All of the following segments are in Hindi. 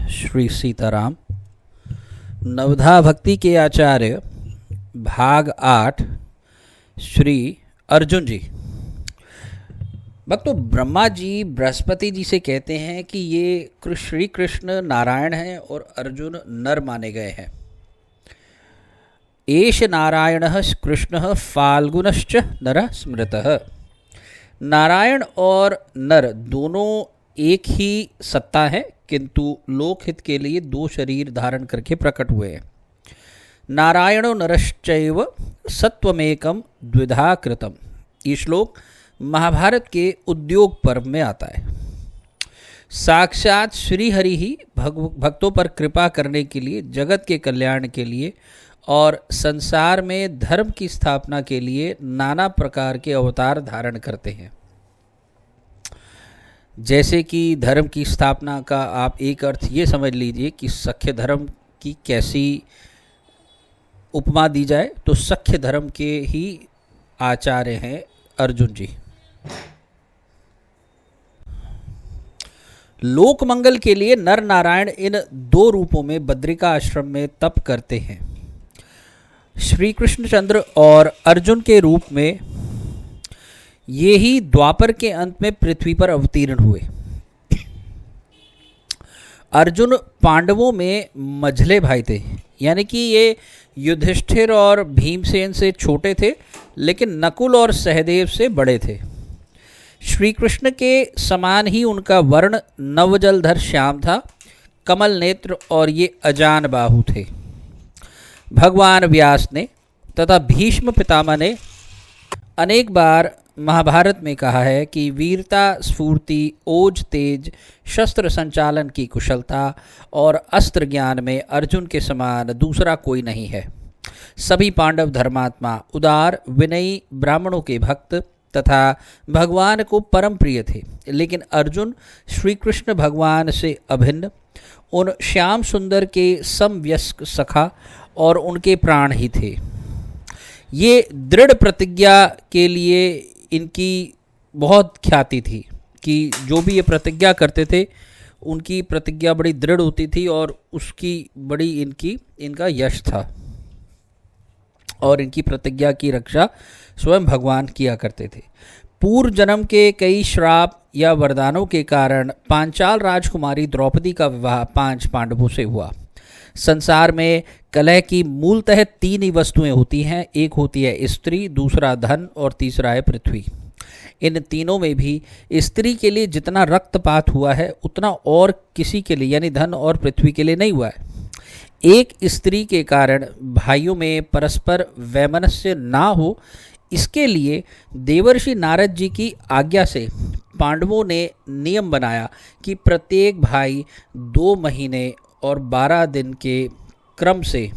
श्री सीताराम। नवधा भक्ति के आचार्य भाग 8 श्री अर्जुन जी। भक्तों, ब्रह्मा जी बृहस्पति जी से कहते हैं कि ये श्री कृष्ण नारायण हैं और अर्जुन नर माने गए हैं। एष नारायणः कृष्णः फाल्गुनश्च नरः स्मृतः। नारायण और नर दोनों एक ही सत्ता है, किंतु लोकहित के लिए दो शरीर धारण करके प्रकट हुए हैं। नारायणो नरश्चैव सत्वमेकम द्विधा कृतम। ये श्लोक महाभारत के उद्योग पर्व में आता है। साक्षात श्री हरि ही भक्तों पर कृपा करने के लिए, जगत के कल्याण के लिए और संसार में धर्म की स्थापना के लिए नाना प्रकार के अवतार धारण करते हैं। जैसे कि धर्म की स्थापना का आप एक अर्थ ये समझ लीजिए कि सख्य धर्म की कैसी उपमा दी जाए, तो सख्य धर्म के ही आचार्य हैं अर्जुन जी। लोक मंगल के लिए नर नारायण इन दो रूपों में बद्रिका आश्रम में तप करते हैं। श्री कृष्णचंद्र और अर्जुन के रूप में ये ही द्वापर के अंत में पृथ्वी पर अवतीर्ण हुए। अर्जुन पांडवों में मझले भाई थे, यानी कि ये युधिष्ठिर और भीमसेन से छोटे थे, लेकिन नकुल और सहदेव से बड़े थे। श्री कृष्ण के समान ही उनका वर्ण नवजलधर श्याम था, कमल नेत्र और ये अजान बाहु थे। भगवान व्यास ने तथा भीष्म पितामह ने अनेक बार महाभारत में कहा है कि वीरता, स्फूर्ति, ओज, तेज, शस्त्र संचालन की कुशलता और अस्त्र ज्ञान में अर्जुन के समान दूसरा कोई नहीं है। सभी पांडव धर्मात्मा, उदार, विनयी, ब्राह्मणों के भक्त तथा भगवान को परम प्रिय थे, लेकिन अर्जुन श्री कृष्ण भगवान से अभिन्न, उन श्याम सुंदर के समवयस्क सखा और उनके प्राण ही थे। ये दृढ़ प्रतिज्ञा के लिए इनकी बहुत ख्याति थी कि जो भी ये प्रतिज्ञा करते थे उनकी प्रतिज्ञा बड़ी दृढ़ होती थी और उसकी बड़ी इनका यश था, और इनकी प्रतिज्ञा की रक्षा स्वयं भगवान किया करते थे। पूर्व जन्म के कई श्राप या वरदानों के कारण पांचाल राजकुमारी द्रौपदी का विवाह 5 पांडवों से हुआ। संसार में कलह की मूलतः 3 ही वस्तुएं होती हैं। एक होती है स्त्री, दूसरा धन और तीसरा है पृथ्वी। इन तीनों में भी स्त्री के लिए जितना रक्तपात हुआ है उतना और किसी के लिए, यानी धन और पृथ्वी के लिए नहीं हुआ है। एक स्त्री के कारण भाइयों में परस्पर वैमनस्य ना हो, इसके लिए देवर्षि नारद जी की आज्ञा से पांडवों ने नियम बनाया कि प्रत्येक भाई 2 महीने और 12 दिन के क्रम से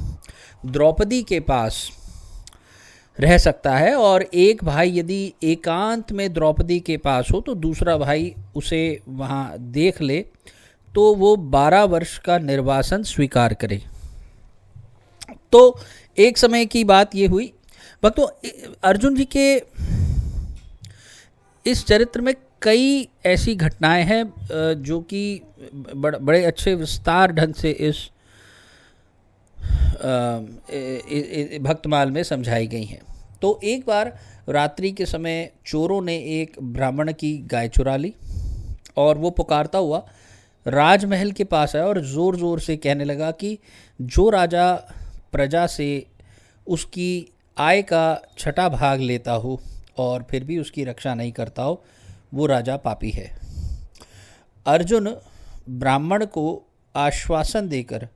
द्रौपदी के पास रह सकता है, और एक भाई यदि एकांत में द्रौपदी के पास हो तो दूसरा भाई उसे वहाँ देख ले तो वो 12 वर्ष का निर्वासन स्वीकार करे। तो एक समय की बात ये हुई। भक्तों, अर्जुन जी के इस चरित्र में कई ऐसी घटनाएं हैं जो कि बड़े अच्छे विस्तार ढंग से इस भक्तमाल में समझाई गई हैं। तो एक बार रात्रि के समय चोरों ने एक ब्राह्मण की गाय चुरा ली और वो पुकारता हुआ राजमहल के पास आया और ज़ोर ज़ोर से कहने लगा कि जो राजा प्रजा से उसकी आय का छठा भाग लेता हो और फिर भी उसकी रक्षा नहीं करता हो, वो राजा पापी है। अर्जुन ब्राह्मण को आश्वासन देकर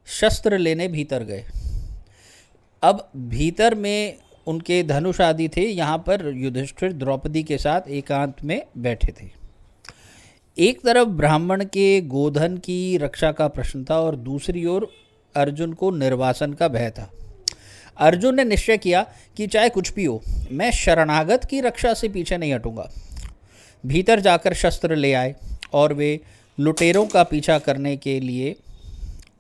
शस्त्र लेने भीतर गए। अब भीतर में उनके धनुष आदि थे, यहाँ पर युधिष्ठिर द्रौपदी के साथ एकांत में बैठे थे। एक तरफ ब्राह्मण के गोधन की रक्षा का प्रश्न था और दूसरी ओर अर्जुन को निर्वासन का भय था। अर्जुन ने निश्चय किया कि चाहे कुछ भी हो, मैं शरणागत की रक्षा से पीछे नहीं हटूंगा। भीतर जाकर शस्त्र ले आए और वे लुटेरों का पीछा करने के लिए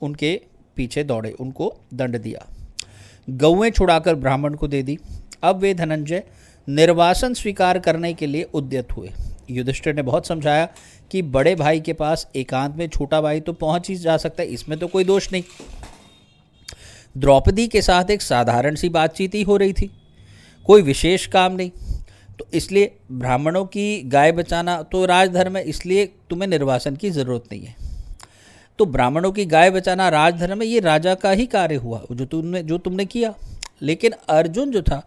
उनके पीछे दौड़े, उनको दंड दिया। गौएं छुड़ाकर ब्राह्मण को दे दी। अब वे धनंजय निर्वासन स्वीकार करने के लिए उद्यत हुए। युधिष्ठिर ने बहुत समझाया कि बड़े भाई के पास एकांत में छोटा भाई तो पहुंच ही जा सकता है, इसमें तो कोई दोष नहीं। द्रौपदी के साथ एक साधारण सी बातचीत ही हो रही थी, कोई विशेष काम नहीं। तो इसलिए ब्राह्मणों की गाय बचाना तो राजधर्म है, इसलिए तुम्हें निर्वासन की ज़रूरत नहीं है। तो ब्राह्मणों की गाय बचाना राजधर्म है, ये राजा का ही कार्य हुआ जो तुमने किया। लेकिन अर्जुन जो था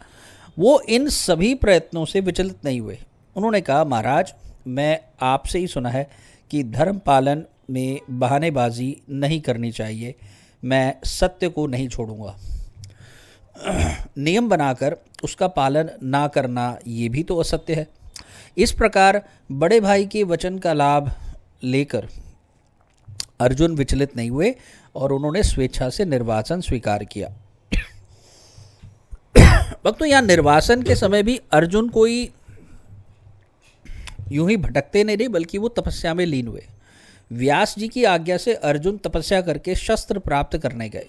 वो इन सभी प्रयत्नों से विचलित नहीं हुए। उन्होंने कहा, महाराज मैं आपसे ही सुना है कि धर्म पालन में बहानेबाजी नहीं करनी चाहिए, मैं सत्य को नहीं छोड़ूंगा। नियम बनाकर उसका पालन ना करना ये भी तो असत्य है। इस प्रकार बड़े भाई के वचन का लाभ लेकर अर्जुन विचलित नहीं हुए और उन्होंने स्वेच्छा से निर्वासन स्वीकार किया। भक्तों, यहाँ निर्वासन के समय भी अर्जुन कोई यूं ही भटकते नहीं रहे, बल्कि वो तपस्या में लीन हुए। व्यास जी की आज्ञा से अर्जुन तपस्या करके शस्त्र प्राप्त करने गए।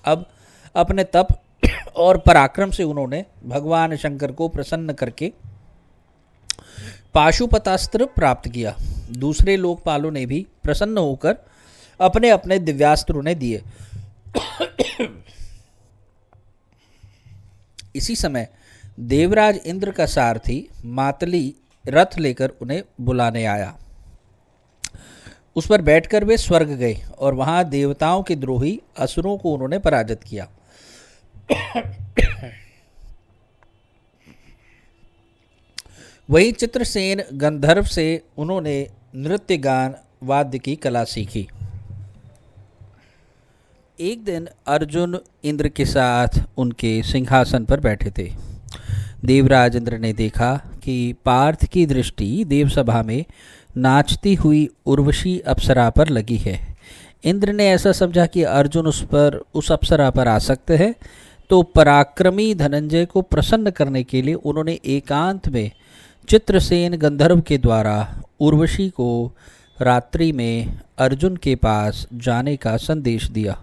अब अपने तप और पराक्रम से उन्होंने भगवान शंकर को प्रसन्न करके पाशुपतास्त्र प्राप्त किया। दूसरे लोकपालों ने भी प्रसन्न होकर अपने अपने दिव्यास्त्र उन्हें दिए। इसी समय देवराज इंद्र का सारथी मातली रथ लेकर उन्हें बुलाने आया। उस पर बैठकर वे स्वर्ग गए और वहां देवताओं के द्रोही असुरों को उन्होंने पराजित किया। वहीं चित्रसेन गंधर्व से उन्होंने नृत्य गान वाद्य की कला सीखी। एक दिन अर्जुन इंद्र के साथ उनके सिंहासन पर बैठे थे। देवराज इंद्र ने देखा कि पार्थ की दृष्टि देवसभा में नाचती हुई उर्वशी अप्सरा पर लगी है। इंद्र ने ऐसा समझा कि अर्जुन उस अप्सरा पर आसक्त है, तो पराक्रमी धनंजय को प्रसन्न करने के लिए उन्होंने एकांत में चित्रसेन गंधर्व के द्वारा उर्वशी को रात्रि में अर्जुन के पास जाने का संदेश दिया।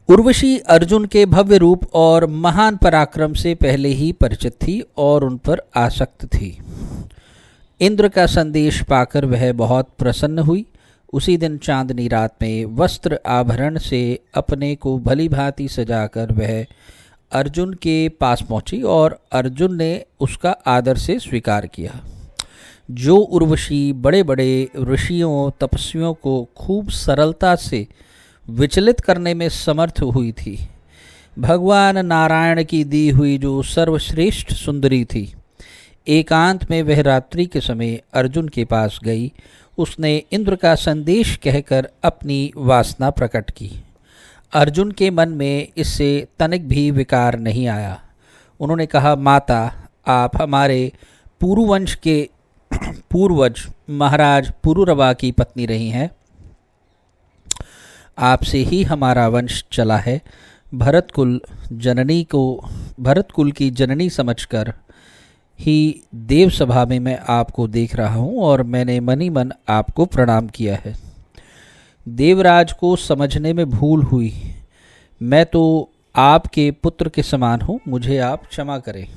उर्वशी अर्जुन के भव्य रूप और महान पराक्रम से पहले ही परिचित थी और उन पर आसक्त थी। इंद्र का संदेश पाकर वह बहुत प्रसन्न हुई। उसी दिन चांदनी रात में वस्त्र आभरण से अपने को भली भांति सजाकर वह अर्जुन के पास पहुंची और अर्जुन ने उसका आदर से स्वीकार किया। जो उर्वशी बड़े बड़े ऋषियों तपस्वियों को खूब सरलता से विचलित करने में समर्थ हुई थी, भगवान नारायण की दी हुई जो सर्वश्रेष्ठ सुंदरी थी, एकांत में वह रात्रि के समय अर्जुन के पास गई। उसने इंद्र का संदेश कहकर अपनी वासना प्रकट की। अर्जुन के मन में इससे तनिक भी विकार नहीं आया। उन्होंने कहा, माता, आप हमारे पुरुवंश के पूर्वज महाराज पुरुरवा की पत्नी रही हैं। आपसे ही हमारा वंश चला है। भरत कुल की जननी समझकर ही देव सभा में मैं आपको देख रहा हूँ और मैंने मनी मन आपको प्रणाम किया है। देवराज को समझने में भूल हुई। मैं तो आपके पुत्र के समान हूँ, मुझे आप क्षमा करें।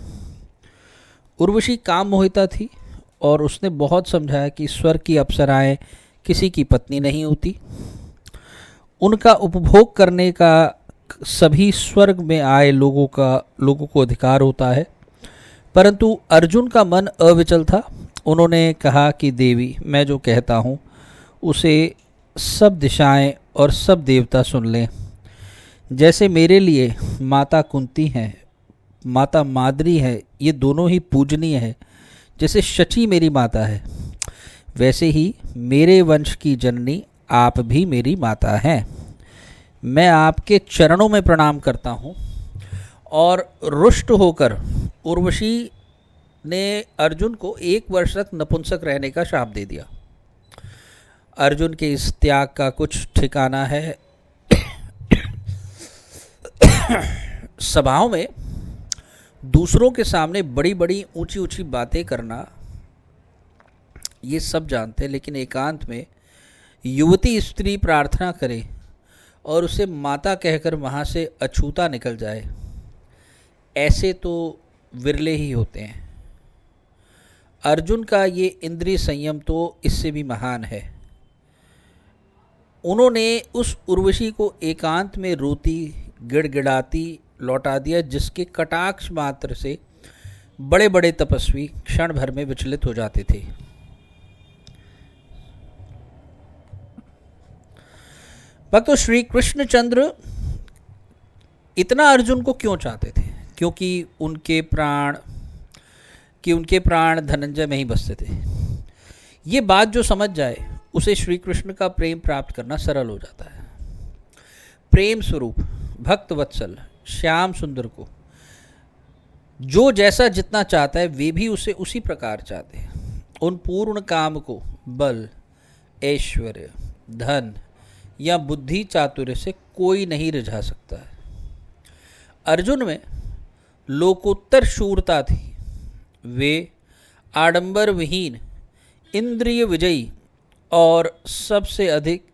उर्वशी काम मोहिता थी और उसने बहुत समझाया कि स्वर्ग की अप्सराएं किसी की पत्नी नहीं होती। उनका उपभोग करने का सभी स्वर्ग में आए लोगों को अधिकार होता है। परंतु अर्जुन का मन अविचल था। उन्होंने कहा कि देवी, मैं जो कहता हूँ उसे सब दिशाएं और सब देवता सुन लें। जैसे मेरे लिए माता कुंती हैं, माता माद्री है, ये दोनों ही पूजनीय है। जैसे शची मेरी माता है, वैसे ही मेरे वंश की जननी आप भी मेरी माता हैं। मैं आपके चरणों में प्रणाम करता हूँ। और रुष्ट होकर उर्वशी ने अर्जुन को 1 वर्ष तक नपुंसक रहने का शाप दे दिया। अर्जुन के इस त्याग का कुछ ठिकाना है। सभाओं में दूसरों के सामने बड़ी बड़ी ऊंची ऊंची बातें करना ये सब जानते, लेकिन एकांत में युवती स्त्री प्रार्थना करे और उसे माता कहकर वहाँ से अछूता निकल जाए, ऐसे तो विरले ही होते हैं। अर्जुन का ये इंद्रिय संयम तो इससे भी महान है। उन्होंने उस उर्वशी को एकांत में रोती गिड़गिड़ाती लौटा दिया, जिसके कटाक्ष मात्र से बड़े बड़े तपस्वी क्षण भर में विचलित हो जाते थे। भक्तों, श्री कृष्णचंद्र इतना अर्जुन को क्यों चाहते थे? क्योंकि उनके प्राण धनंजय में ही बसते थे। ये बात जो समझ जाए उसे श्री कृष्ण का प्रेम प्राप्त करना सरल हो जाता है। प्रेम स्वरूप भक्त वत्सल श्याम सुंदर को जो जैसा जितना चाहता है, वे भी उसे उसी प्रकार चाहते हैं। उन पूर्ण काम को बल, ऐश्वर्य, धन या बुद्धि चातुर्य से कोई नहीं रिझा सकता है। अर्जुन में लोकोत्तर शूरता थी। वे आडंबर विहीन, इंद्रिय विजयी और सबसे अधिक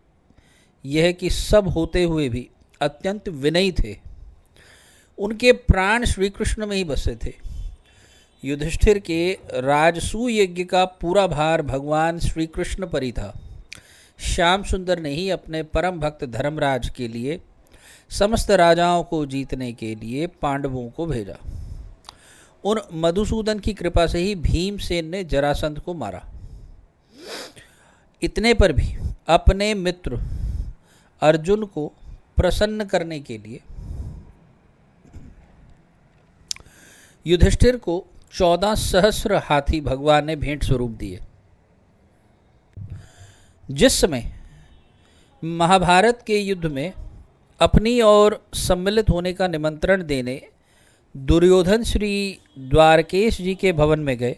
यह कि सब होते हुए भी अत्यंत विनयी थे। उनके प्राण श्री कृष्ण में ही बसे थे। युधिष्ठिर के राजसूय यज्ञ का पूरा भार भगवान श्री कृष्ण पर ही था। श्याम सुंदर ने ही अपने परम भक्त धर्मराज के लिए समस्त राजाओं को जीतने के लिए पांडवों को भेजा। उन मधुसूदन की कृपा से ही भीमसेन ने जरासंध को मारा। इतने पर भी अपने मित्र अर्जुन को प्रसन्न करने के लिए युधिष्ठिर को 14 सहस्र हाथी भगवान ने भेंट स्वरूप दिए। जिस समय महाभारत के युद्ध में अपनी ओर सम्मिलित होने का निमंत्रण देने दुर्योधन श्री द्वारकेश जी के भवन में गए,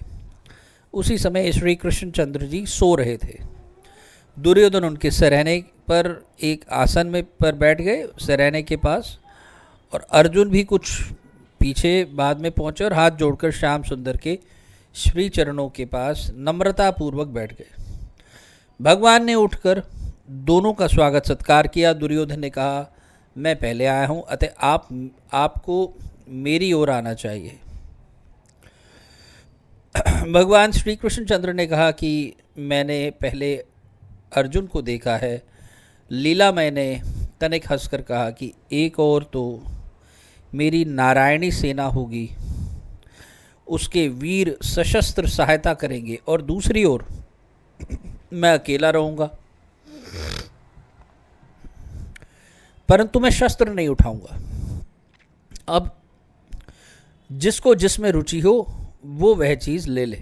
उसी समय श्री कृष्णचंद्र जी सो रहे थे। दुर्योधन उनके सरहने पर एक आसन में पर बैठ गए, सरहने के पास, और अर्जुन भी कुछ पीछे बाद में पहुंचे और हाथ जोड़कर श्याम सुंदर के श्री चरणों के पास नम्रतापूर्वक बैठ गए। भगवान ने उठकर दोनों का स्वागत सत्कार किया। दुर्योधन ने कहा, मैं पहले आया हूँ, अतः आपको मेरी ओर आना चाहिए। भगवान श्री कृष्णचंद्र ने कहा कि मैंने पहले अर्जुन को देखा है। लीला मैंने तनिक हंसकर कहा कि एक और तो मेरी नारायणी सेना होगी, उसके वीर सशस्त्र सहायता करेंगे, और दूसरी ओर मैं अकेला रहूँगा, परंतु मैं शस्त्र नहीं उठाऊंगा। अब जिसको जिसमें रुचि हो वो वह चीज़ ले ले,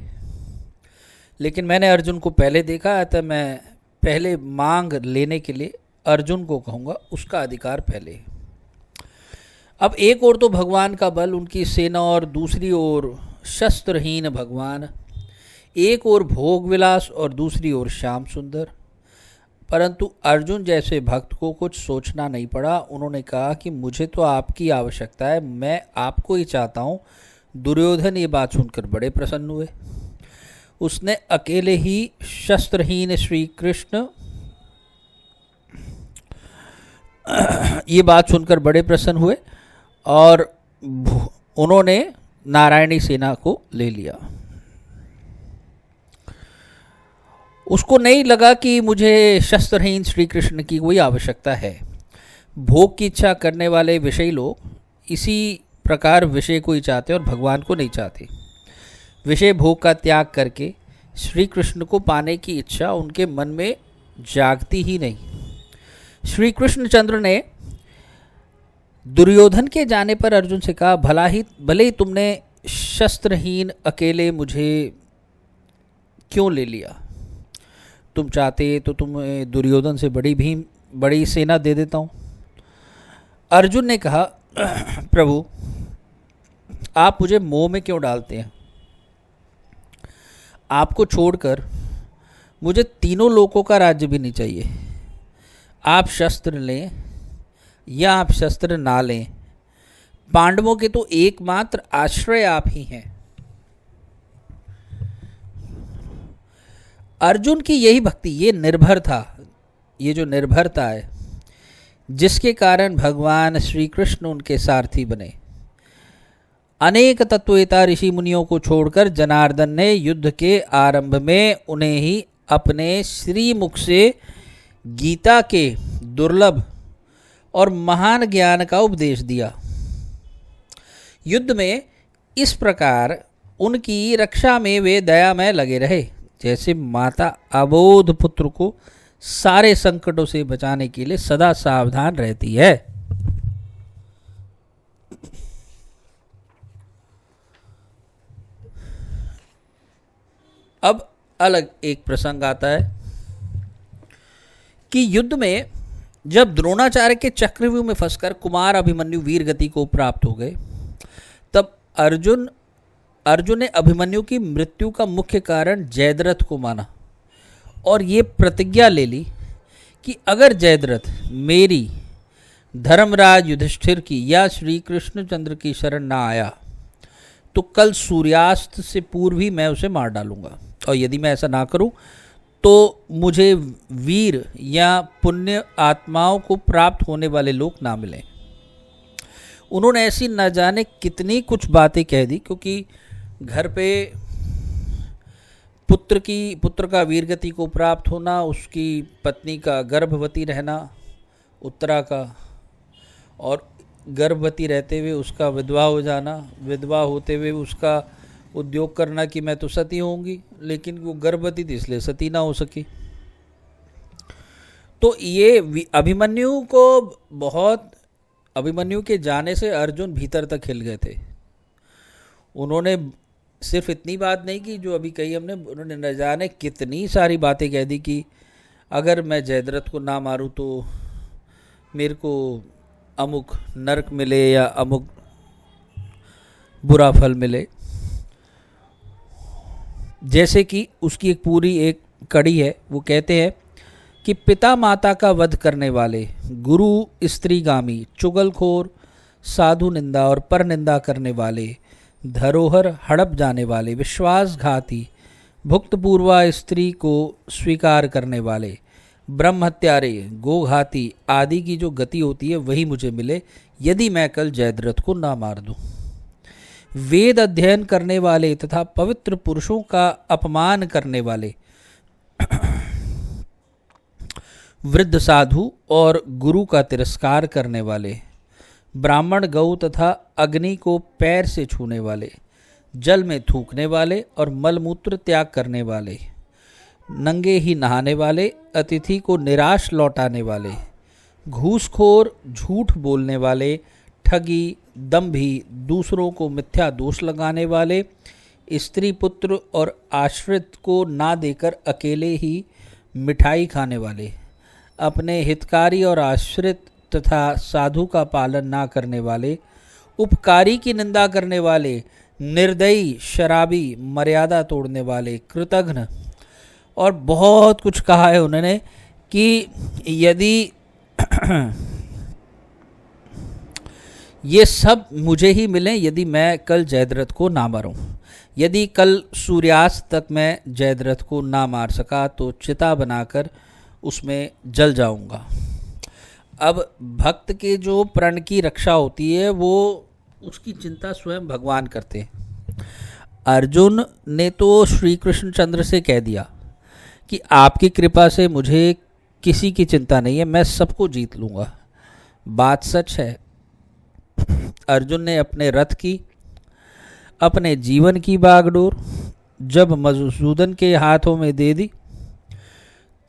लेकिन मैंने अर्जुन को पहले देखा, अतः मैं पहले मांग लेने के लिए अर्जुन को कहूँगा, उसका अधिकार पहले। अब एक ओर तो भगवान का बल, उनकी सेना, और दूसरी ओर शस्त्रहीन भगवान, एक ओर भोग विलास और दूसरी ओर श्याम सुंदर। परंतु अर्जुन जैसे भक्त को कुछ सोचना नहीं पड़ा। उन्होंने कहा कि मुझे तो आपकी आवश्यकता है, मैं आपको ही चाहता हूँ। दुर्योधन ये बात सुनकर बड़े प्रसन्न हुए। उसने अकेले ही शस्त्रहीन श्री कृष्ण ये बात सुनकर बड़े प्रसन्न हुए और उन्होंने नारायणी सेना को ले लिया। उसको नहीं लगा कि मुझे शस्त्रहीन श्री कृष्ण की कोई आवश्यकता है। भोग की इच्छा करने वाले विषयी लोग इसी प्रकार विषय को ही चाहते और भगवान को नहीं चाहते। विषय भोग का त्याग करके श्री कृष्ण को पाने की इच्छा उनके मन में जागती ही नहीं। श्री कृष्णचंद्र ने दुर्योधन के जाने पर अर्जुन से कहा, भले ही तुमने शस्त्रहीन अकेले मुझे क्यों ले लिया, तुम चाहते तो तुम्हें दुर्योधन से बड़ी सेना दे देता हूँ। अर्जुन ने कहा, प्रभु आप मुझे मोह में क्यों डालते हैं? आपको छोड़कर मुझे तीनों लोकों का राज्य भी नहीं चाहिए। आप शस्त्र लें या आप शस्त्र ना लें, पांडवों के तो एकमात्र आश्रय आप ही हैं। अर्जुन की यही भक्ति, ये निर्भर था, ये जो निर्भरता है जिसके कारण भगवान श्री कृष्ण उनके सारथी बने। अनेक तत्ववेता ऋषि मुनियों को छोड़कर जनार्दन ने युद्ध के आरंभ में उन्हें ही अपने श्रीमुख से गीता के दुर्लभ और महान ज्ञान का उपदेश दिया। युद्ध में इस प्रकार उनकी रक्षा में वे दयामय लगे रहे, जैसे माता अबोध पुत्र को सारे संकटों से बचाने के लिए सदा सावधान रहती है। अब अलग एक प्रसंग आता है कि युद्ध में जब द्रोणाचार्य के चक्रव्यूह में फंसकर कुमार अभिमन्यु वीर गति को प्राप्त हो गए, तब अर्जुन ने अभिमन्यु की मृत्यु का मुख्य कारण जयद्रथ को माना और ये प्रतिज्ञा ले ली कि अगर जयद्रथ मेरी, धर्मराज युधिष्ठिर की या श्री कृष्णचंद्र की शरण ना आया तो कल सूर्यास्त से पूर्व ही मैं उसे मार डालूंगा, और यदि मैं ऐसा ना करूं तो मुझे वीर या पुण्य आत्माओं को प्राप्त होने वाले लोग ना मिलें। उन्होंने ऐसी न जाने कितनी कुछ बातें कह दी, क्योंकि घर पे पुत्र का वीरगति को प्राप्त होना, उसकी पत्नी का गर्भवती रहना उत्तरा का, और गर्भवती रहते हुए उसका विधवा हो जाना, विधवा होते हुए उसका उद्योग करना कि मैं तो सती होंगी, लेकिन वो गर्भवती थी इसलिए सती ना हो सकी। तो ये अभिमन्यु के जाने से अर्जुन भीतर तक हिल गए थे। उन्होंने सिर्फ इतनी बात नहीं की जो अभी कही हमने, उन्होंने न जाने कितनी सारी बातें कह दी कि अगर मैं जयद्रथ को ना मारूं तो मेरे को अमुक नरक मिले या अमुक बुरा फल मिले। जैसे कि उसकी एक पूरी एक कड़ी है, वो कहते हैं कि पिता माता का वध करने वाले, गुरु स्त्रीगामी, चुगलखोर, साधु निंदा और पर निंदा करने वाले, धरोहर हड़प जाने वाले, विश्वासघाती, भुक्तपूर्वा स्त्री को स्वीकार करने वाले, ब्रह्म हत्यारे, गोघाती आदि की जो गति होती है वही मुझे मिले यदि मैं कल जयद्रथ को ना मार दूं। वेद अध्ययन करने वाले तथा पवित्र पुरुषों का अपमान करने वाले, वृद्ध साधु और गुरु का तिरस्कार करने वाले, ब्राह्मण गौ तथा अग्नि को पैर से छूने वाले, जल में थूकने वाले और मलमूत्र त्याग करने वाले, नंगे ही नहाने वाले, अतिथि को निराश लौटाने वाले, घूसखोर, झूठ बोलने वाले, ठगी, दंभी, दूसरों को मिथ्या दोष लगाने वाले, स्त्री पुत्र और आश्रित को ना देकर अकेले ही मिठाई खाने वाले, अपने हितकारी और आश्रित तथा साधु का पालन ना करने वाले, उपकारी की निंदा करने वाले, निर्दयी, शराबी, मर्यादा तोड़ने वाले, कृतघ्न, और बहुत कुछ कहा है उन्होंने कि यदि ये सब मुझे ही मिलें यदि मैं कल जयद्रथ को ना मारूं। यदि कल सूर्यास्त तक मैं जयद्रथ को ना मार सका तो चिता बनाकर उसमें जल जाऊंगा। अब भक्त के जो प्रण की रक्षा होती है वो उसकी चिंता स्वयं भगवान करते हैं। अर्जुन ने तो श्री कृष्णचंद्र से कह दिया कि आपकी कृपा से मुझे किसी की चिंता नहीं है, मैं सबको जीत लूँगा। बात सच है। अर्जुन ने अपने रथ की, अपने जीवन की बागडोर जब मधुसूदन के हाथों में दे दी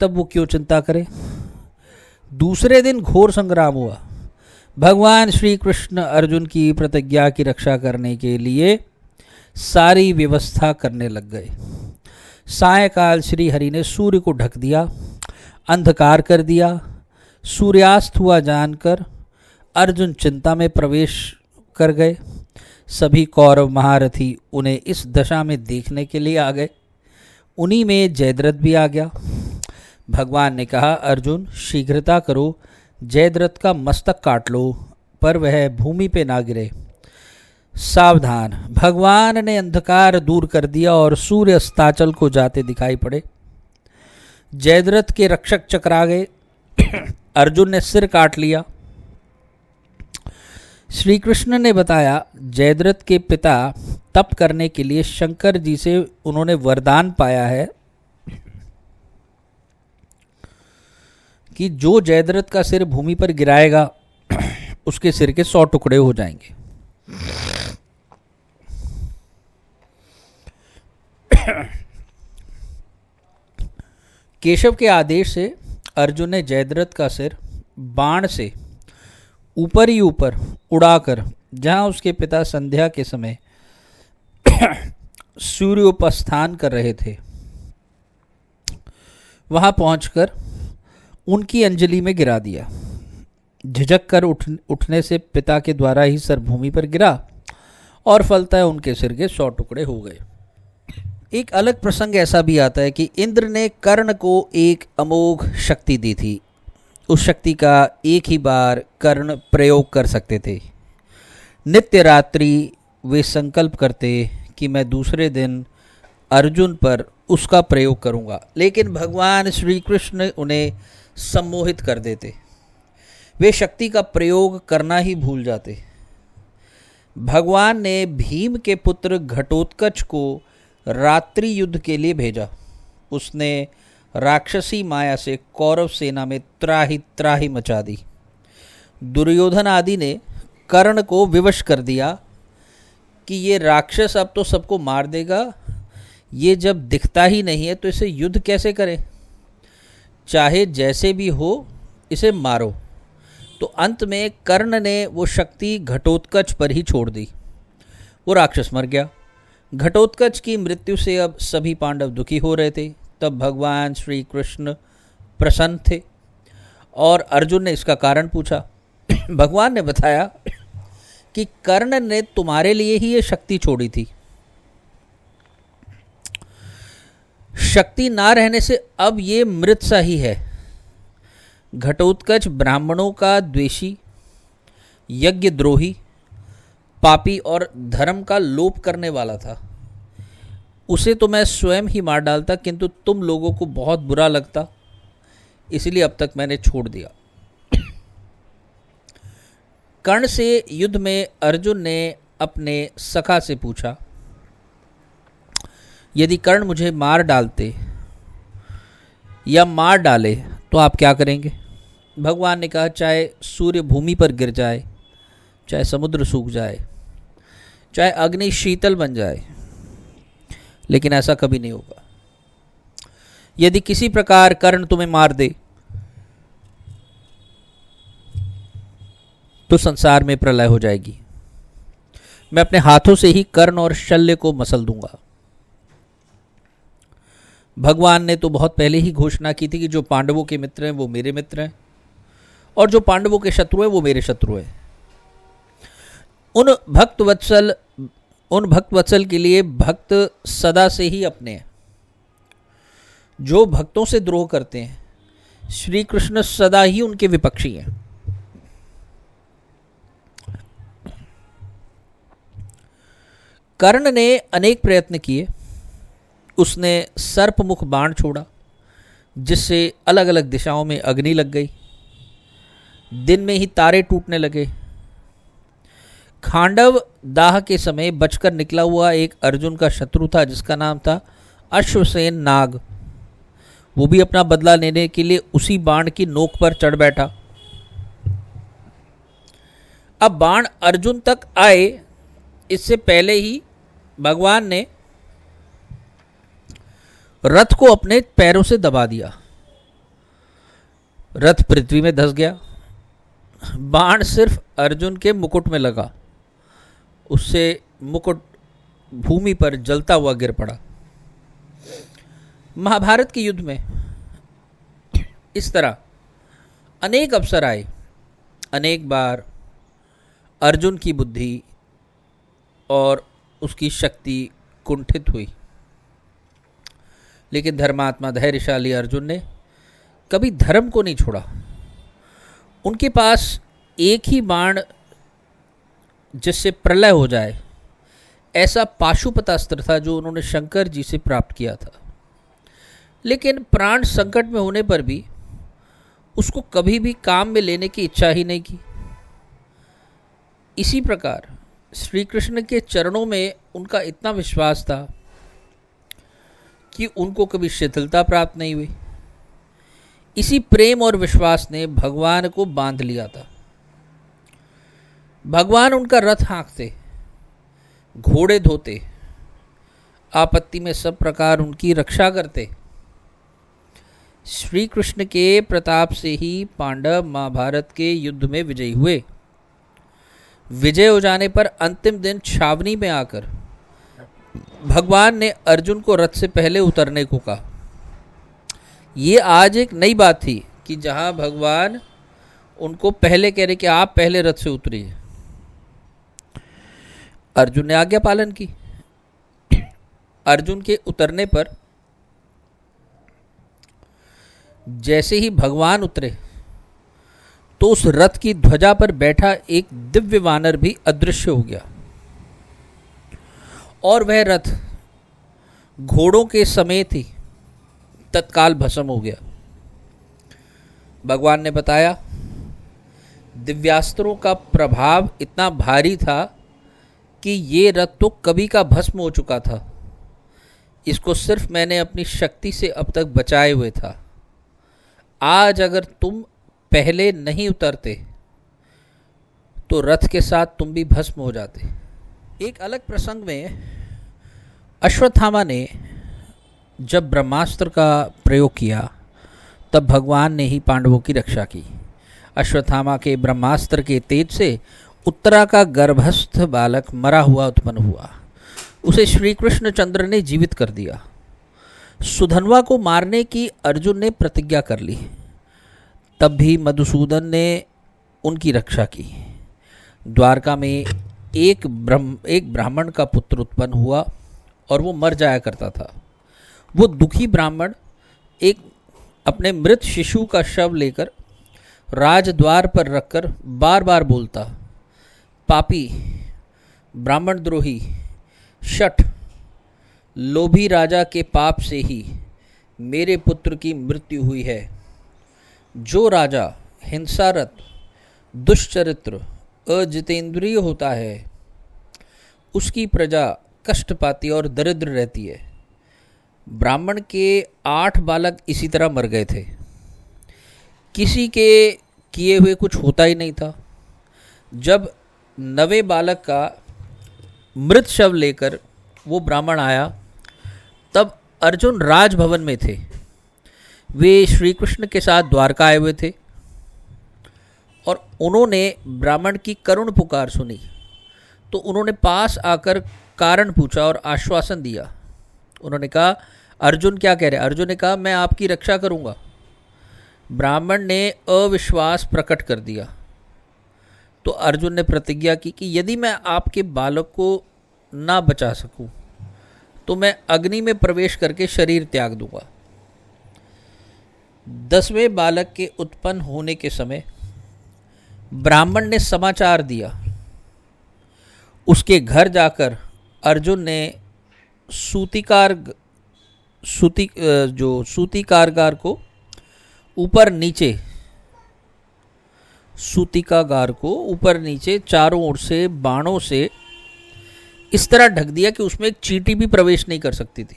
तब वो क्यों चिंता करे। दूसरे दिन घोर संग्राम हुआ। भगवान श्री कृष्ण अर्जुन की प्रतिज्ञा की रक्षा करने के लिए सारी व्यवस्था करने लग गए। सायंकाल श्री हरि ने सूर्य को ढक दिया, अंधकार कर दिया। सूर्यास्त हुआ जानकर अर्जुन चिंता में प्रवेश कर गए। सभी कौरव महारथी उन्हें इस दशा में देखने के लिए आ गए। उन्हीं में जयद्रथ भी आ गया। भगवान ने कहा, अर्जुन शीघ्रता करो, जयद्रथ का मस्तक काट लो पर वह भूमि पे ना गिरे। सावधान। भगवान ने अंधकार दूर कर दिया और सूर्य अस्ताचल को जाते दिखाई पड़े। जयद्रथ के रक्षक चकरा गए। अर्जुन ने सिर काट लिया। श्री कृष्ण ने बताया, जयद्रथ के पिता तप करने के लिए शंकर जी से उन्होंने वरदान पाया है कि जो जयद्रथ का सिर भूमि पर गिराएगा उसके सिर के 100 टुकड़े हो जाएंगे। केशव के आदेश से अर्जुन ने जयद्रथ का सिर बाण से ऊपर ही ऊपर उड़ाकर जहां उसके पिता संध्या के समय सूर्योपस्थान कर रहे थे वहां पहुंचकर उनकी अंजलि में गिरा दिया। झिझक कर उठने से पिता के द्वारा ही सर भूमि पर गिरा और फलतः उनके सिर के 100 टुकड़े हो गए। एक अलग प्रसंग ऐसा भी आता है कि इंद्र ने कर्ण को एक अमोघ शक्ति दी थी। उस शक्ति का एक ही बार कर्ण प्रयोग कर सकते थे। नित्य रात्रि वे संकल्प करते कि मैं दूसरे दिन अर्जुन पर उसका प्रयोग करूंगा, लेकिन भगवान श्री कृष्ण उन्हें सम्मोहित कर देते। वे शक्ति का प्रयोग करना ही भूल जाते। भगवान ने भीम के पुत्र घटोत्कच को रात्रि युद्ध के लिए भेजा। उसने राक्षसी माया से कौरव सेना में त्राही त्राही मचा दी। दुर्योधन आदि ने कर्ण को विवश कर दिया कि ये राक्षस अब तो सबको मार देगा, ये जब दिखता ही नहीं है तो इसे युद्ध कैसे करें, चाहे जैसे भी हो इसे मारो। तो अंत में कर्ण ने वो शक्ति घटोत्कच पर ही छोड़ दी। वो राक्षस मर गया। घटोत्कच की मृत्यु से अब सभी पांडव दुखी हो रहे थे। तब भगवान श्री कृष्ण प्रसन्न थे और अर्जुन ने इसका कारण पूछा। भगवान ने बताया कि कर्ण ने तुम्हारे लिए ही ये शक्ति छोड़ी थी। शक्ति ना रहने से अब ये मृत सा ही है। घटोत्कच ब्राह्मणों का द्वेषी, यज्ञ द्रोही, पापी और धर्म का लोप करने वाला था। उसे तो मैं स्वयं ही मार डालता, किंतु तुम लोगों को बहुत बुरा लगता, इसलिए अब तक मैंने छोड़ दिया। कर्ण से युद्ध में अर्जुन ने अपने सखा से पूछा, यदि कर्ण मुझे मार डालते या मार डाले तो आप क्या करेंगे? भगवान ने कहा, चाहे सूर्य भूमि पर गिर जाए, चाहे समुद्र सूख जाए, चाहे अग्नि शीतल बन जाए, लेकिन ऐसा कभी नहीं होगा। यदि किसी प्रकार कर्ण तुम्हें मार दे तो संसार में प्रलय हो जाएगी। मैं अपने हाथों से ही कर्ण और शल्य को मसल दूंगा। भगवान ने तो बहुत पहले ही घोषणा की थी कि जो पांडवों के मित्र हैं वो मेरे मित्र हैं और जो पांडवों के शत्रु हैं वो मेरे शत्रु हैं। उन भक्त वत्सल के लिए भक्त सदा से ही अपने हैं। जो भक्तों से द्रोह करते हैं, श्री कृष्ण सदा ही उनके विपक्षी हैं। कर्ण ने अनेक प्रयत्न किए। उसने सर्पमुख बाण छोड़ा जिससे अलग अलग दिशाओं में अग्नि लग गई। दिन में ही तारे टूटने लगे। खांडव दाह के समय बचकर निकला हुआ एक अर्जुन का शत्रु था जिसका नाम था अश्वसेन नाग। वो भी अपना बदला लेने के लिए उसी बाण की नोक पर चढ़ बैठा। अब बाण अर्जुन तक आए इससे पहले ही भगवान ने रथ को अपने पैरों से दबा दिया। रथ पृथ्वी में धंस गया। बाण सिर्फ अर्जुन के मुकुट में लगा, उससे मुकुट भूमि पर जलता हुआ गिर पड़ा। महाभारत के युद्ध में इस तरह अनेक अवसर आए। अनेक बार अर्जुन की बुद्धि और उसकी शक्ति कुंठित हुई, लेकिन धर्मात्मा धैर्यशाली अर्जुन ने कभी धर्म को नहीं छोड़ा। उनके पास एक ही बाण जिससे प्रलय हो जाए ऐसा पाशुपतास्त्र था जो उन्होंने शंकर जी से प्राप्त किया था। लेकिन प्राण संकट में होने पर भी उसको कभी भी काम में लेने की इच्छा ही नहीं की। इसी प्रकार श्री कृष्ण के चरणों में उनका इतना विश्वास था कि उनको कभी शिथिलता प्राप्त नहीं हुई। इसी प्रेम और विश्वास ने भगवान को बांध लिया था। भगवान उनका रथ हाँकते, घोड़े धोते, आपत्ति में सब प्रकार उनकी रक्षा करते। श्री कृष्ण के प्रताप से ही पांडव महाभारत के युद्ध में विजयी हुए। विजय हो जाने पर अंतिम दिन छावनी में आकर भगवान ने अर्जुन को रथ से पहले उतरने को कहा। ये आज एक नई बात थी कि जहां भगवान उनको पहले कह रहे कि आप पहले रथ से उतरिए। अर्जुन ने आज्ञा पालन की। अर्जुन के उतरने पर जैसे ही भगवान उतरे तो उस रथ की ध्वजा पर बैठा एक दिव्य वानर भी अदृश्य हो गया और वह रथ घोड़ों के समेत ही तत्काल भस्म हो गया। भगवान ने बताया, दिव्यास्त्रों का प्रभाव इतना भारी था कि ये रथ तो कभी का भस्म हो चुका था। इसको सिर्फ मैंने अपनी शक्ति से अब तक बचाए हुए था। आज अगर तुम पहले नहीं उतरते तो रथ के साथ तुम भी भस्म हो जाते। एक अलग प्रसंग में अश्वत्थामा ने जब ब्रह्मास्त्र का प्रयोग किया तब भगवान ने ही पांडवों की रक्षा की। अश्वत्थामा के ब्रह्मास्त्र के तेज से उत्तरा का गर्भस्थ बालक मरा हुआ उत्पन्न हुआ। उसे श्री कृष्ण चंद्र ने जीवित कर दिया। सुधन्वा को मारने की अर्जुन ने प्रतिज्ञा कर ली। तब भी मधुसूदन ने उनकी रक्षा की। द्वारका में एक ब्राह्मण का पुत्र उत्पन्न हुआ और वो मर जाया करता था। वो दुखी ब्राह्मण एक अपने मृत शिशु का शव लेकर राजद्वार पर रखकर बार बार बोलता, पापी, ब्राह्मण द्रोही, शठ, लोभी राजा के पाप से ही मेरे पुत्र की मृत्यु हुई है। जो राजा हिंसारत, दुष्चरित्र, अजितेंद्रिय होता है उसकी प्रजा कष्ट पाती और दरिद्र रहती है। ब्राह्मण के 8 बालक इसी तरह मर गए थे। किसी के किए हुए कुछ होता ही नहीं था। जब 9वें बालक का मृत शव लेकर वो ब्राह्मण आया तब अर्जुन राजभवन में थे। वे श्री कृष्ण के साथ द्वारका आए हुए थे और उन्होंने ब्राह्मण की करुण पुकार सुनी तो उन्होंने पास आकर कारण पूछा और आश्वासन दिया। उन्होंने कहा, अर्जुन क्या कह रहे हैं? अर्जुन ने कहा, मैं आपकी रक्षा करूंगा। ब्राह्मण ने अविश्वास प्रकट कर दिया तो अर्जुन ने प्रतिज्ञा की कि यदि मैं आपके बालक को ना बचा सकूं तो मैं अग्नि में प्रवेश करके शरीर त्याग दूंगा। 10वें बालक के उत्पन्न होने के समय ब्राह्मण ने समाचार दिया। उसके घर जाकर अर्जुन ने सूतिकागार को ऊपर नीचे चारों ओर से बाणों से इस तरह ढक दिया कि उसमें एक चींटी भी प्रवेश नहीं कर सकती थी।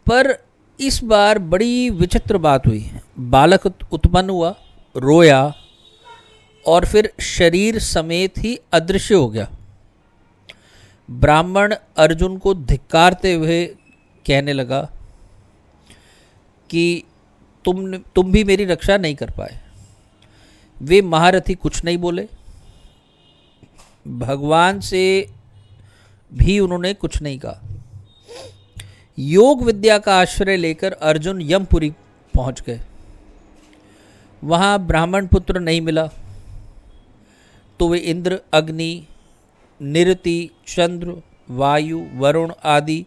पर इस बार बड़ी विचित्र बात हुई। बालक उत्पन्न हुआ, रोया और फिर शरीर समेत ही अदृश्य हो गया। ब्राह्मण अर्जुन को धिक्कारते हुए कहने लगा कि तुम भी मेरी रक्षा नहीं कर पाए। वे महारथी कुछ नहीं बोले, भगवान से भी उन्होंने कुछ नहीं कहा। योग विद्या का आश्रय लेकर अर्जुन यमपुरी पहुंच गए। वहां ब्राह्मण पुत्र नहीं मिला तो वे इंद्र, अग्नि, निरति, चंद्र, वायु, वरुण आदि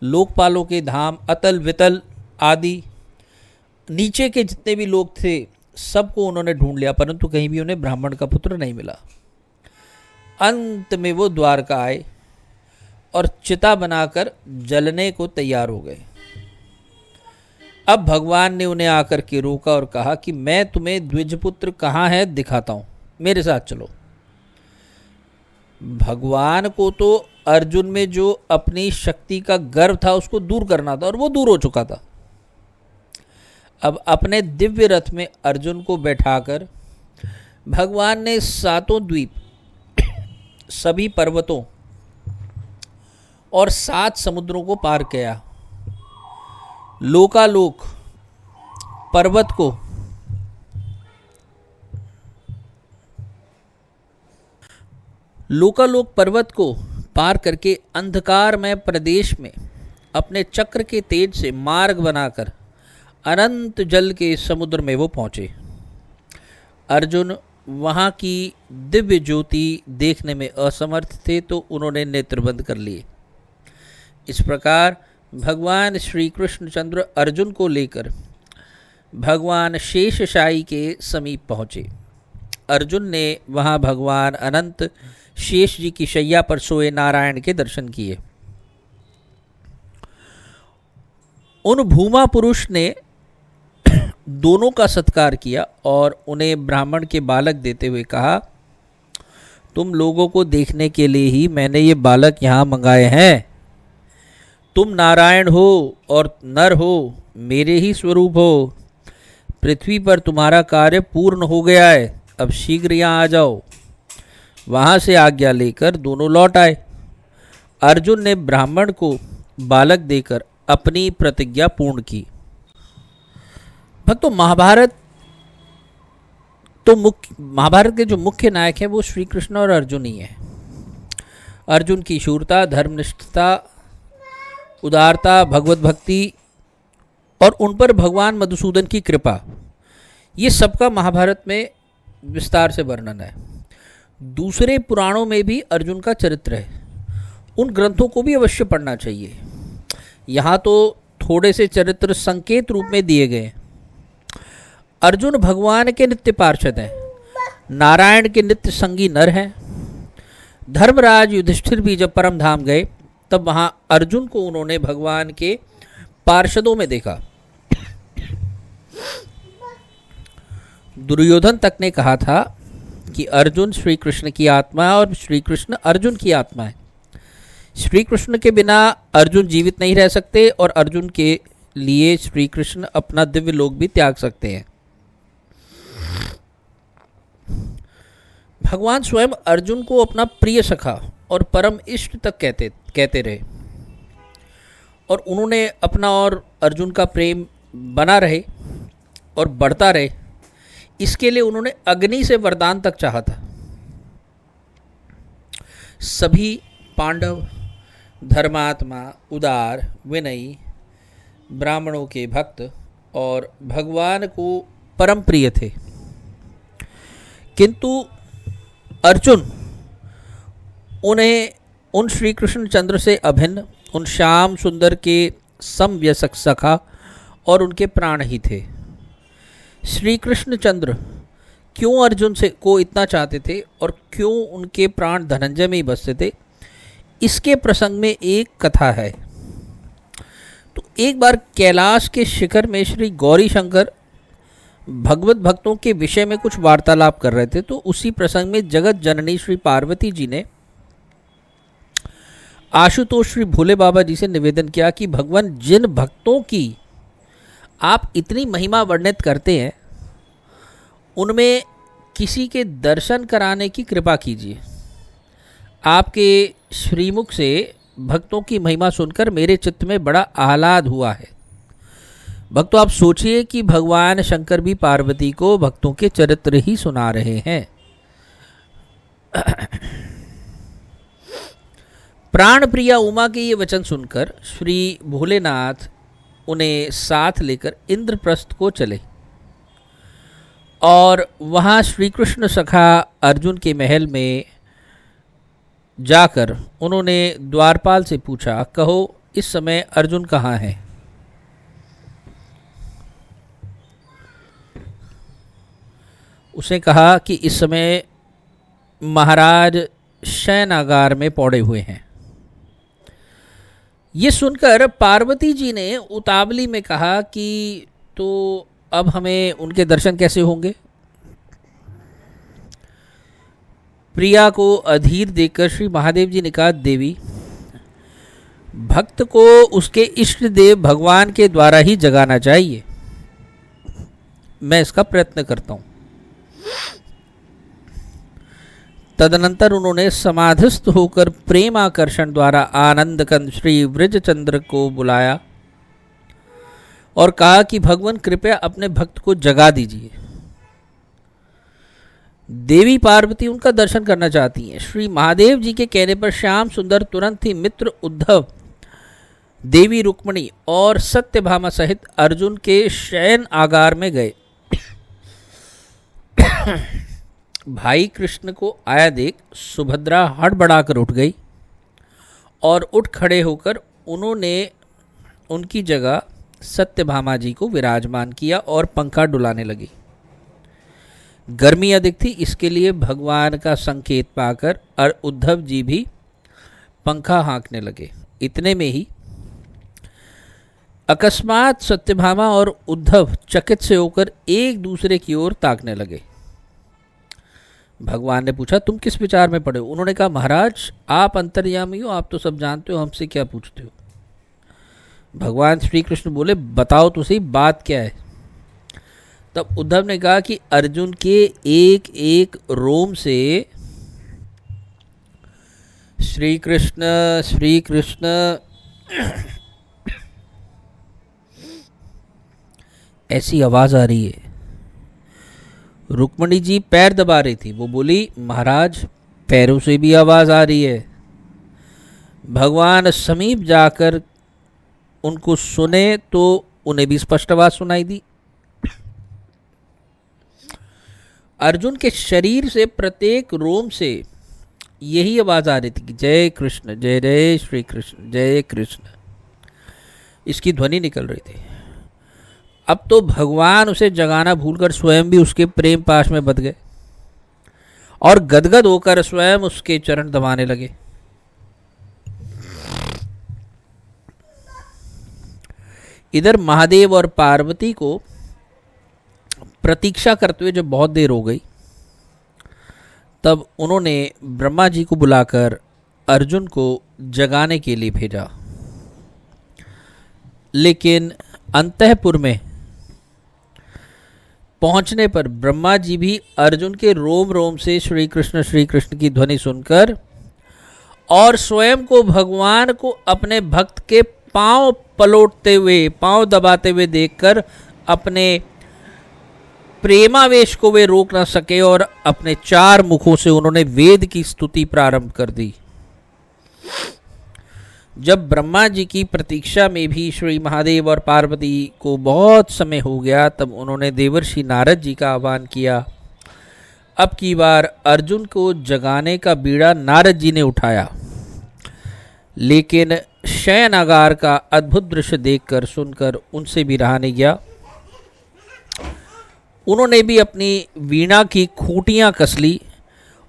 लोकपालों के धाम, अतल वितल आदि नीचे के जितने भी लोग थे सबको उन्होंने ढूंढ लिया, परंतु कहीं भी उन्हें ब्राह्मण का पुत्र नहीं मिला। अंत में वो द्वारका आए और चिता बनाकर जलने को तैयार हो गए। अब भगवान ने उन्हें आकर के रोका और कहा कि मैं तुम्हें द्विजपुत्र कहाँ है दिखाता हूँ। मेरे साथ चलो। भगवान को तो अर्जुन में जो अपनी शक्ति का गर्व था उसको दूर करना था और वो दूर हो चुका था। अब अपने दिव्य रथ में अर्जुन को बैठाकर भगवान ने सातों द्वीप, सभी पर्वतों और 7 समुद्रों को पार किया। लोकालोक पर्वत को पार करके अंधकारमय प्रदेश में अपने चक्र के तेज से मार्ग बनाकर अनंत जल के समुद्र में वो पहुँचे। अर्जुन वहाँ की दिव्य ज्योति देखने में असमर्थ थे तो उन्होंने नेत्र बंद कर लिए। इस प्रकार भगवान श्री कृष्णचंद्र अर्जुन को लेकर भगवान शेषशायी के समीप पहुँचे। अर्जुन ने वहाँ भगवान अनंत शेष जी की शैया पर सोए नारायण के दर्शन किए। उन भूमा पुरुष ने दोनों का सत्कार किया और उन्हें ब्राह्मण के बालक देते हुए कहा, तुम लोगों को देखने के लिए ही मैंने ये बालक यहाँ मंगाए हैं। तुम नारायण हो और नर हो, मेरे ही स्वरूप हो। पृथ्वी पर तुम्हारा कार्य पूर्ण हो गया है, अब शीघ्र यहाँ आ जाओ। वहाँ से आज्ञा लेकर दोनों लौट आए। अर्जुन ने ब्राह्मण को बालक देकर अपनी प्रतिज्ञा पूर्ण की। भक्तों, महाभारत के जो मुख्य नायक हैं वो श्री कृष्ण और अर्जुन ही हैं। अर्जुन की शूरता, धर्मनिष्ठता, उदारता, भगवत भक्ति और उन पर भगवान मधुसूदन की कृपा, ये सबका महाभारत में विस्तार से वर्णन है। दूसरे पुराणों में भी अर्जुन का चरित्र है, उन ग्रंथों को भी अवश्य पढ़ना चाहिए। यहाँ तो थोड़े से चरित्र संकेत रूप में दिए गए हैं। अर्जुन भगवान के नित्य पार्षद हैं, नारायण के नित्य संगी नर हैं। धर्मराज युधिष्ठिर भी जब परम धाम गए तब वहाँ अर्जुन को उन्होंने भगवान के पार्षदों में देखा। दुर्योधन तक ने कहा था कि अर्जुन श्री कृष्ण की आत्मा है और श्री कृष्ण अर्जुन की आत्मा है। श्री कृष्ण के बिना अर्जुन जीवित नहीं रह सकते और अर्जुन के लिए श्री कृष्ण अपना दिव्य लोक भी त्याग सकते हैं। भगवान स्वयं अर्जुन को अपना प्रिय सखा और परम इष्ट तक कहते रहे और उन्होंने अपना और अर्जुन का प्रेम बना रहे और बढ़ता रहे, इसके लिए उन्होंने अग्नि से वरदान तक चाहा था। सभी पांडव धर्मात्मा, उदार, विनयी, ब्राह्मणों के भक्त और भगवान को परम प्रिय थे, किंतु अर्जुन उन्हें उन श्री कृष्ण चंद्र से अभिन्न, उन श्याम सुंदर के समव्यसक सखा और उनके प्राण ही थे। श्री कृष्ण चंद्र क्यों अर्जुन को इतना चाहते थे और क्यों उनके प्राण धनंजय में ही बसते थे, इसके प्रसंग में एक कथा है। तो एक बार कैलाश के शिखर में श्री गौरी शंकर भगवत भक्तों के विषय में कुछ वार्तालाप कर रहे थे, तो उसी प्रसंग में जगत जननी श्री पार्वती जी ने आशुतोष श्री भोले बाबा जी से निवेदन किया कि भगवान, जिन भक्तों की आप इतनी महिमा वर्णित करते हैं उनमें किसी के दर्शन कराने की कृपा कीजिए। आपके श्रीमुख से भक्तों की महिमा सुनकर मेरे चित्त में बड़ा आह्लाद हुआ है। भक्तों, आप सोचिए कि भगवान शंकर भी पार्वती को भक्तों के चरित्र ही सुना रहे हैं। प्राण प्रिया उमा के ये वचन सुनकर श्री भोलेनाथ उन्हें साथ लेकर इंद्रप्रस्थ को चले और वहाँ श्री कृष्ण सखा अर्जुन के महल में जाकर उन्होंने द्वारपाल से पूछा, कहो इस समय अर्जुन कहाँ हैं? उसने कहा कि इस समय महाराज शयनागार में पौड़े हुए हैं। ये सुनकर पार्वती जी ने उतावली में कहा कि तो अब हमें उनके दर्शन कैसे होंगे? प्रिया को अधीर देखकर श्री महादेव जी ने कहा, देवी, भक्त को उसके इष्ट देव भगवान के द्वारा ही जगाना चाहिए। मैं इसका प्रयत्न करता हूं। तदनंतर उन्होंने समाधिस्थ होकर प्रेम आकर्षण द्वारा आनंद कंद श्री वृजचंद्र को बुलाया और कहा कि भगवान कृपया अपने भक्त को जगा दीजिए। देवी पार्वती उनका दर्शन करना चाहती हैं। श्री महादेव जी के कहने पर श्याम सुंदर तुरंत ही मित्र उद्धव, देवी रुक्मणी और सत्यभामा सहित अर्जुन के शयन आगार में गए। भाई कृष्ण को आया देख सुभद्रा हड़बड़ाकर उठ गई और उठ खड़े होकर उन्होंने उनकी जगह सत्यभामा जी को विराजमान किया और पंखा डुलाने लगी। गर्मी अधिक थी, इसके लिए भगवान का संकेत पाकर और उद्धव जी भी पंखा हाँकने लगे। इतने में ही अकस्मात सत्यभामा और उद्धव चकित से होकर एक दूसरे की ओर ताकने लगे। भगवान ने पूछा, तुम किस विचार में पड़े हो? उन्होंने कहा, महाराज आप अंतर्यामी हो, आप तो सब जानते हो, हमसे क्या पूछते हो? भगवान श्री कृष्ण बोले, बताओ तो सही बात क्या है। तब उद्धव ने कहा कि अर्जुन के एक एक रोम से श्री कृष्ण ऐसी आवाज आ रही है। रुक्मणी जी पैर दबा रही थी। वो बोली, महाराज पैरों से भी आवाज आ रही है। भगवान समीप जाकर उनको सुने तो उन्हें भी स्पष्ट आवाज सुनाई दी। अर्जुन के शरीर से प्रत्येक रोम से यही आवाज आ रही थी कि जय कृष्ण, जय जय श्री कृष्ण, जय कृष्ण, इसकी ध्वनि निकल रही थी। अब तो भगवान उसे जगाना भूलकर स्वयं भी उसके प्रेम पाश में बंध गए और गदगद होकर स्वयं उसके चरण दबाने लगे। इधर महादेव और पार्वती को प्रतीक्षा करते हुए जब बहुत देर हो गई, तब उन्होंने ब्रह्मा जी को बुलाकर अर्जुन को जगाने के लिए भेजा। लेकिन अंतःपुर में पहुंचने पर ब्रह्मा जी भी अर्जुन के रोम रोम से श्री कृष्ण की ध्वनि सुनकर और स्वयं को भगवान को अपने भक्त के पांव पलटते हुए, पांव दबाते हुए देखकर अपने प्रेमावेश को वे रोक न सके और अपने चार मुखों से उन्होंने वेद की स्तुति प्रारंभ कर दी। जब ब्रह्मा जी की प्रतीक्षा में भी श्री महादेव और पार्वती को बहुत समय हो गया, तब उन्होंने देवर्षि नारद जी का आह्वान किया। अब की बार अर्जुन को जगाने का बीड़ा नारद जी ने उठाया, लेकिन शयनागार का अद्भुत दृश्य देखकर सुनकर उनसे भी रहा नहीं गया। उन्होंने भी अपनी वीणा की खूंटियां कस ली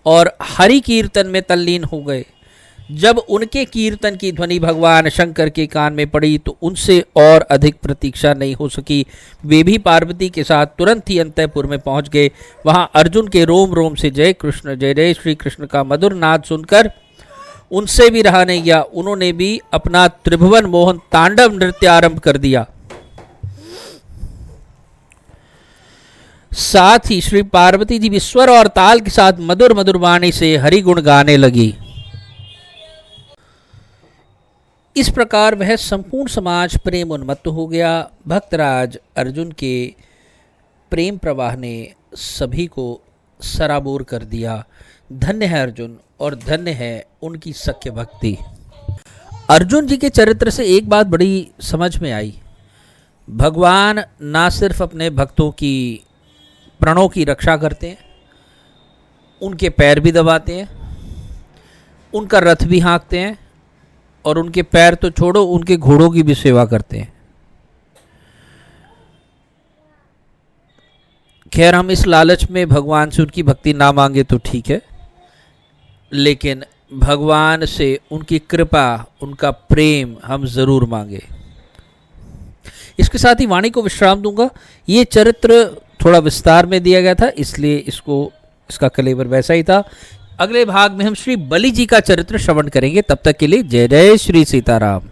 और हरि कीर्तन में तल्लीन हो गए। जब उनके कीर्तन की ध्वनि भगवान शंकर के कान में पड़ी तो उनसे और अधिक प्रतीक्षा नहीं हो सकी। वे भी पार्वती के साथ तुरंत ही अंतःपुर में पहुंच गए। वहां अर्जुन के रोम रोम से जय कृष्ण, जय जय श्री कृष्ण का मधुर नाद सुनकर उनसे भी रहा नहीं गया। उन्होंने भी अपना त्रिभुवन मोहन तांडव नृत्य आरंभ कर दिया। साथ ही श्री पार्वती जी भी स्वर और ताल के साथ मधुर मधुर वाणी से हरि गुण गाने लगी। इस प्रकार वह संपूर्ण समाज प्रेम उन्मत्त हो गया। भक्तराज अर्जुन के प्रेम प्रवाह ने सभी को सराबोर कर दिया। धन्य है अर्जुन और धन्य है उनकी सख्य भक्ति। अर्जुन जी के चरित्र से एक बात बड़ी समझ में आई। भगवान ना सिर्फ अपने भक्तों की प्राणों की रक्षा करते हैं, उनके पैर भी दबाते हैं, उनका रथ भी हाँकते हैं और उनके पैर तो छोड़ो, उनके घोड़ों की भी सेवा करते हैं। खैर, हम इस लालच में भगवान से उनकी भक्ति ना मांगे तो ठीक है, लेकिन भगवान से उनकी कृपा, उनका प्रेम हम जरूर मांगे। इसके साथ ही वाणी को विश्राम दूंगा। ये चरित्र थोड़ा विस्तार में दिया गया था, इसलिए इसका कलेवर वैसा ही था। अगले भाग में हम श्री बलि जी का चरित्र श्रवण करेंगे। तब तक के लिए जय जय श्री सीताराम।